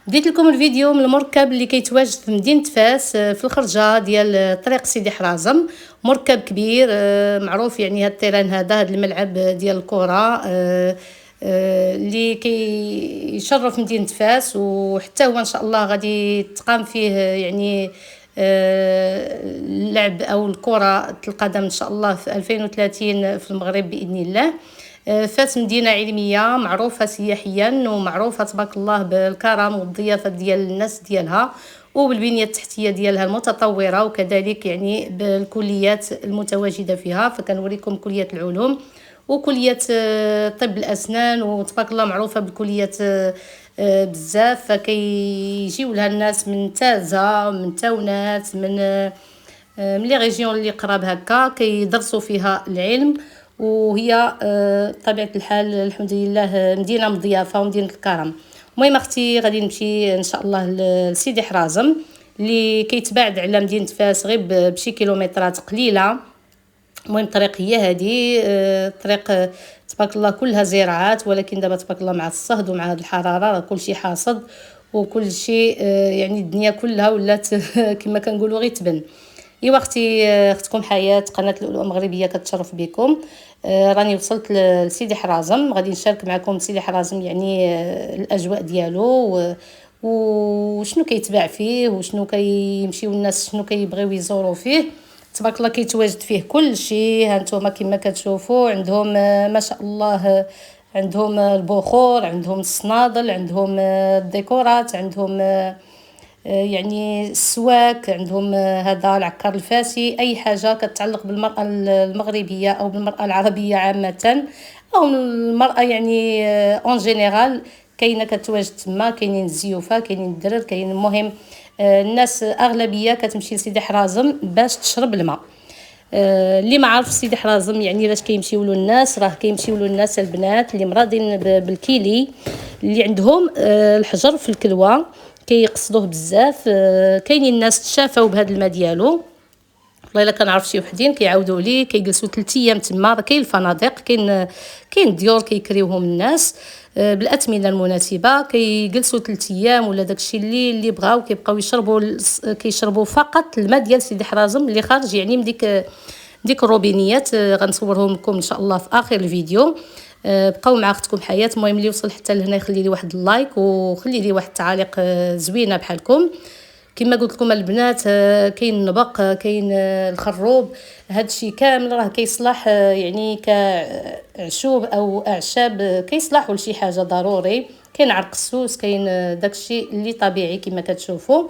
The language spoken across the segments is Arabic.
بديت لكم الفيديو من المركب اللي كيتواجد في مدينة فاس في الخرجة ديال طريق سيدي حرازم. مركب كبير معروف، يعني هاد التيران هاد الملعب ديال الكرة اللي كيشرف مدينة فاس، وحتى هو ان شاء الله غادي تقام فيه يعني اللعب او الكرة القدم ان شاء الله في 2030 في المغرب باذن الله. فاس مدينة علمية معروفة سياحيا، ومعروفة تبارك الله بالكرم والضيافة ديال الناس ديالها، وبالبنية التحتية ديالها المتطورة، وكذلك يعني بالكليات المتواجدة فيها. فكنوريكم كلية العلوم وكلية طب الأسنان، وتبارك الله معروفة بالكليات بزاف. فكيجيو لها الناس من تازة، من تاونات، من لي ريجيون اللي قراب هكا كيدرسوا فيها العلم. وهي بطبيعه الحال الحمد لله مدينه مضيافه ومدينه الكرم. المهم اختي غادي نمشي ان شاء الله لسيدي حرازم اللي كيتباعد على مدينه فاس غير بشي كيلومترات قليله. المهم الطريق هي هذه الطريق تبارك الله كلها زراعات، ولكن دابا تبارك الله مع الصهد ومع هذه الحراره راه كلشي حاصد وكل شيء يعني الدنيا كلها ولات كما كنقولوا غير تبن. ايوا اختي، اختكم حياه قناه اللؤلؤه المغربيه كتشرف بكم. راني وصلت لسيدي حرازم، غادي نشارك معكم سيدي حرازم يعني الاجواء ديالو وشنو كيتباع فيه وشنو كيمشيو الناس شنو كيبغيو يزوروا فيه. تبارك الله كيتواجد فيه كل شيء. ها نتوما كما كتشوفوا عندهم ما شاء الله، عندهم البخور، عندهم الصنادل، عندهم الديكورات، عندهم يعني السواك، عندهم هذا العكار الفاسي، اي حاجه كتعلق بالمراه المغربيه او بالمراه العربيه عامه، او المراه يعني اون جينيرال كاينه كتواجد تما. كاينين الزيوفه، كاينين الدرر، كاين المهم الناس اغلبيه كتمشي لسيدي حرازم باش تشرب الماء. اللي ما عارف سيدي حرازم يعني لاش كيمشيو له الناس، راه كيمشيو له الناس البنات اللي مرادين بالكيلي، اللي عندهم الحجر في الكلوه كيقصدوه بزاف. كاينين الناس تشافوا بهذا الماء ديالو. والله الا كنعرف شي وحدين كيعاودوا لي كيجلسوا 3 ايام تما. كاين الفنادق، كاين الديور كيكريوهم الناس بالاثمنه المناسبه، كيجلسوا 3 ايام ولا داكشي اللي بغاو، كيبقاو كيشربوا فقط الماء ديال سيدي حرازم اللي خارج يعني من ديك الروبينيات. غنصورهم لكم ان شاء الله في اخر الفيديو. بقاو مع اختكم حياه. المهم اللي وصل حتى لهنا يخلي لي واحد اللايك وخلي لي واحد التعاليق زوينه بحالكم. كما قلت لكم البنات، كاين النبق، كاين الخروب، هادشي كامل راه كيصلح يعني كعشوب او اعشاب كيصلحوا لشي حاجه ضروري. كاين عرق السوس، كاين داكشي اللي طبيعي كما كتشوفوا.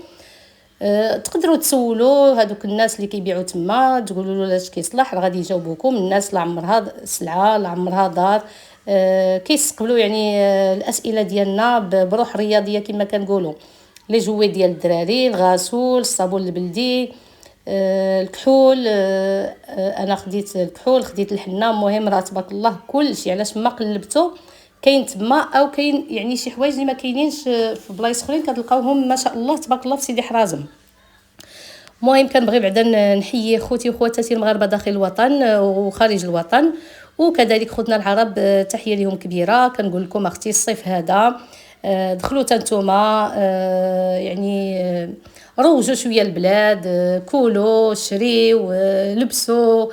تقدروا تسولوا هذوك الناس اللي كيبيعوا تما، تقولوا له لاش كيصلح، راه غادي يجاوبوكم. الناس لا عمرها سلعه لا عمرها دار. كيستقبلوا يعني الاسئله ديالنا بروح رياضيه كما كنقولوا. لي جوي ديال الدراري، الغاسول، الصابون البلدي، الكحول. انا خديت الكحول، خديت الحنه. المهم راه تبارك الله كلشي. علاش ما قلبتو كاين تما، او كاين يعني شي حوايج اللي ما كاينينش في بلايص اخرين كتلقاوهم ما شاء الله تبارك الله في سيدي حرازم. المهم كنبغي بعدا نحيي خوتي وخواتاتي المغاربه داخل الوطن وخارج الوطن، وكذلك خوتنا العرب تحيه لهم كبيره. كنقول لكم اختي الصيف هذا دخلوا تنتوما يعني روجوا شويه البلاد، كولوا شريوا لبسوا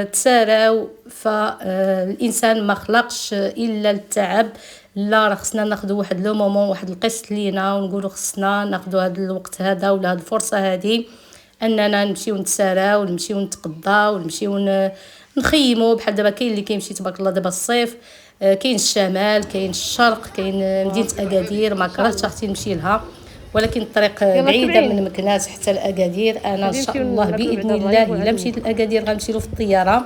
تساراو. فالانسان ما خلقش الا التعب. لا راه خصنا ناخذوا واحد لو مومون، واحد القسط لينا، ونقولوا خصنا ناخذوا هذا الوقت هذا ولا هذه الفرصه هذه اننا نمشيو نتساراو ونمشيو نتقضاو ونمشيو نخيموا. بحال دابا كاين اللي كيمشي تبارك الله دابا الصيف، كاين الشمال، كاين الشرق، كاين مدينه اكادير. ما كرهتش اختي نمشي لها، ولكن الطريق بعيده من مكناس حتى لاكادير. انا ان شاء الله باذن الله الا مشيت لاكادير غنمشي له في الطياره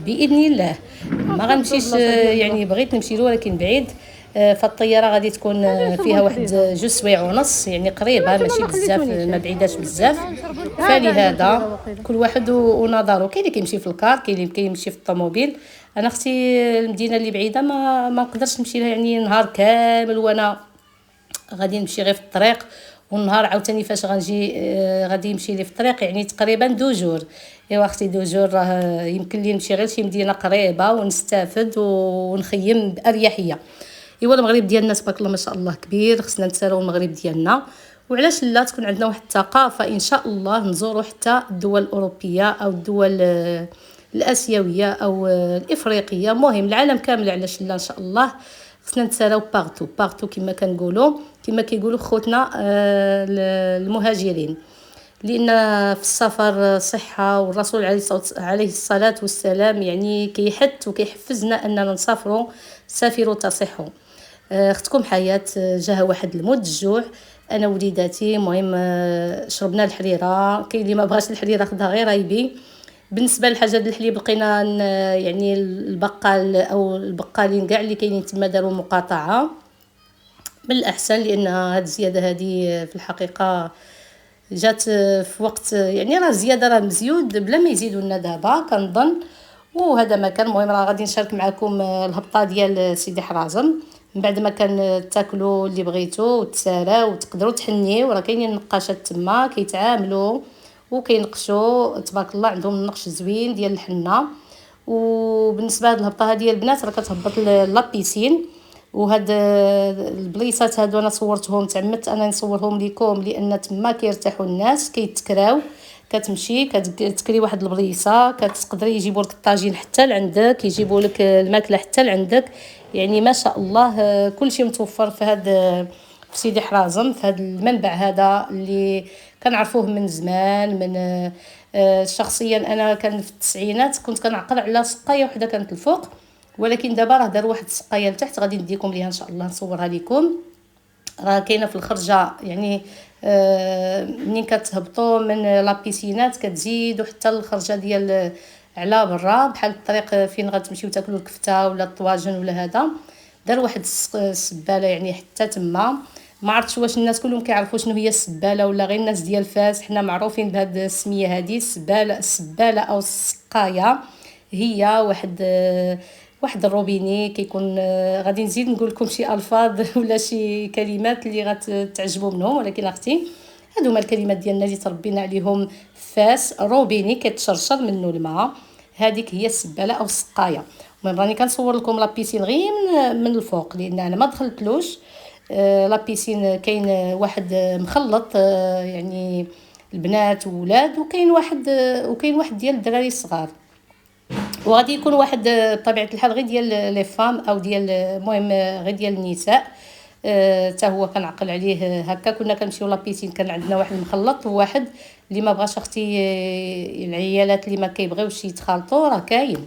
باذن الله. ما غنمشيش يعني بغيت نمشي له ولكن بعيد. فالطياره غادي تكون فيها واحد 2 سوايع ونص، يعني قريبه ماشي بزاف، ما بعيداش بزاف. فلهذا كل واحد ونظره. كاين اللي كيمشي في الكار، كاين اللي كيمشي في الطوموبيل. انا اختي المدينه اللي بعيده ما نقدرش نمشي لها يعني نهار كامل وانا غادي نمشي غير في الطريق، والنهار عاوتاني فاش غنجي غادي يمشي لي في الطريق يعني تقريبا 2 جور. ايوا اختي 2 جور راه يمكن لي نمشي غير شي مدينه قريبه ونستافد ونخيم باريحيه. ايوا المغرب ديالنا تبارك الله ما شاء الله كبير، خصنا نتساراو المغرب ديالنا، وعلاش لا تكون عندنا واحد الثقافه ان شاء الله نزوروا حتى الدول الاوروبيه او الدول الاسيويه او الافريقيه، مهم العالم كامل، علاش لا ان شاء الله. خصنا نتساراو بارتو بارتو كما كنقولوا، كما كيقولوا خوتنا المهاجرين، لان في السفر صحه، والرسول عليه الصلاه والسلام يعني كيحث وكيحفزنا اننا نسافروا، سافروا تصحوا. اختكم حياه جاها واحد الموت الجوع، انا وليداتي، مهم شربنا الحريره، كاين اللي ما بغاش الحريره خدها غير رايبي. بالنسبه للحاجه ديال الحليب لقينا يعني البقال او البقالين كاع اللي كاينين تما داروا مقاطعه من الاحسن، لان هاد الزياده هذه في الحقيقه جات في وقت يعني راه زياده راه مزيود بلا ما يزيدوا لنا دابا كنظن. وهذا ما كان، المهم راه غادي نشارك معكم الهبطه ديال سيدي حرازم، من بعد ما كان تاكلوا اللي بغيتوا وتساراو وتقدروا تحنيوا، راه كاينين نقاشات تما كيتعاملوا وكينقشوا تبارك الله، عندهم النقش زوين ديال الحنه. وبالنسبه لهاد الهبطه هذه البنات راه كتهبط لابيسين، وهاد البليصات هادو انا صورتهم، تعمدت انا نصورهم لكم لان تما كيرتاحوا الناس كيتكراو، كتمشي كتكري واحد البليصه، كتقدري يجيبوا لك الطاجين حتى لعندك، يجيبوا لك الماكله حتى لعندك، يعني ما شاء الله كل شيء متوفر في هاد في سيدي حرازم، في هذا المنبع هذا اللي كنعرفوه من زمان. من شخصيا انا كان في التسعينات كنت كنعقل على سقايه وحده كانت الفوق، ولكن دابا راه داروا واحد السقايه لتحت، غادي نديكم ليها ان شاء الله نصورها لكم. راه كاينه في الخرجه يعني منين كتهبطوا من لابيسينات كتزيدوا حتى الخرجه ديال على برا، بحال الطريق فين غتمشيو تاكلوا الكفته ولا الطواجن ولا هذا، دار واحد السباله يعني حتى تما. ما عرفتش واش الناس كلهم كيعرفوا شنو هي السباله ولا غير الناس ديال فاس، حنا معروفين بهذه السميه هذه السباله او السقايه. هي واحد الروبيني كيكون غادي نزيد نقول لكم شي الفاظ ولا شي كلمات اللي غتعجبوا منهم، ولكن اختي هادو هما الكلمات ديالنا اللي تربينا عليهم. فاس روبيني كيتشرشر منه الماء، هذيك هي السباله او السقايه. المهم راني كنصور لكم لابيسين غير من الفوق، لان انا ما دخلتلوش. لابيسين كاين واحد مخلط يعني البنات وولاد، وكاين واحد ديال الدراري الصغار، وغادي يكون واحد بطبيعه الحال غير ديال لي فام او ديال المهم غير ديال النساء. حتى هو كنعقل عليه هكا. كنا كنمشيو لابيسين، كان عندنا واحد مخلط، وواحد اللي ما بغاش اختي العيالات اللي ما كيبغيوش يتخالطوا راه كاين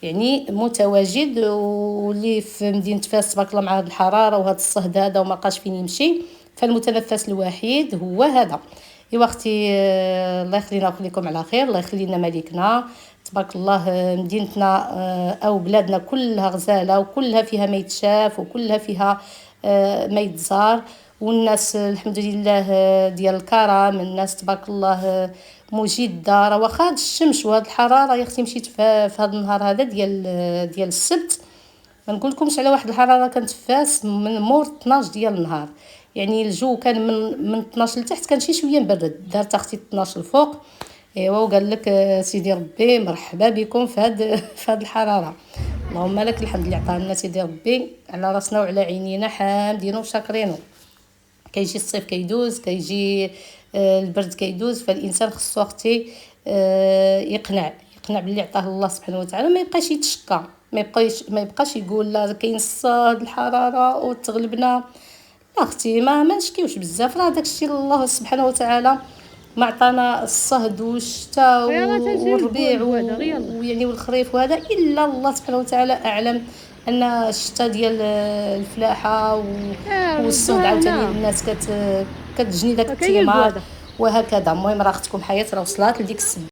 يعني متواجد، واللي في مدينه فاس تبارك الله مع هذه الحراره وهذا الصهد هذا وما بقاش فين يمشي، فالمتنفس الوحيد هو هذا. ايوا اختي الله يخلينا ويخليكم على خير، الله يخلي لنا ملكنا تبارك الله. مدينتنا او بلادنا كلها غزاله، وكلها فيها ما يتشاف، وكلها فيها ما يتزار، والناس الحمد لله ديال الكرم، الناس تبارك الله مجده. راه واخا هاد الشمس وهاد الحراره يا اختي، مشيت في هذا النهار هذا ديال السبت، ما نقول لكمش على واحد الحراره كانت فاس من مور 12 ديال النهار، يعني الجو كان من 12 لتحت كان شويه مبرد، دارت اختي 12 الفوق. ايوا وقال لك سيدي ربي مرحبا بكم في هاد الحراره. اللهم لك الحمد اللي عطانا سيدي ربي على راسنا وعلى عينينا، حامدين وشاكرينه. كيجي الصيف كيدوز، كيجي البرد كيدوز، فالانسان خصو اختي يقنع باللي عطاه الله سبحانه وتعالى، ما يبقاش يتشكى، ما يبقاش يقول لا كاين الصاد الحراره وتغلبنا. لا اختي ما نشكيوش بزاف، راه داكشي الله سبحانه وتعالى ما عطانا الصهد والشتاء والربيع ويعني والخريف وهذا الا الله سبحانه وتعالى اعلم ان الشتاء ديال الفلاحه والصهد عاوتاني الناس كتجني داك الثمار وهكذا. المهم راه اختكم حياه راه وصلات لديك